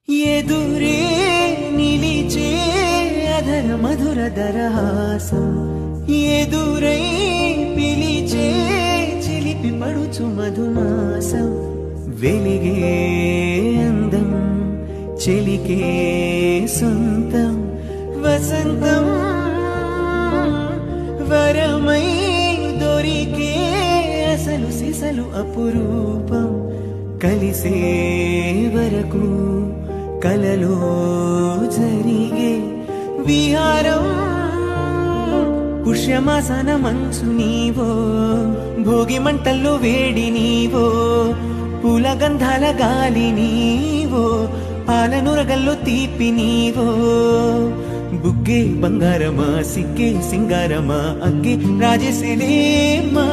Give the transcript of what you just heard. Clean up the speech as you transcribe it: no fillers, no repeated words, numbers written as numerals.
ఎదురే నిలిచే అధర మధుర దరహాసం ఎదురై పిలిచే చిలిపి పడుచు మధుమాసం వెలిగే అందం చెలికే సొంతం వసంతం వరమై దొరికే అసలు సిసలు అపురూపం కలిసే వరకు కలలో జరిగే విహారం పుష్యమాసన మంచు నీవో భోగి మంటల్లో వేడి నీవో పూల గంధాల గాలి నీవో పాలనురగల్లో తీపి నీవో బుగ్గే బంగారమా సిగ్గే సింగారమా అగ్గే రాజసిలేమా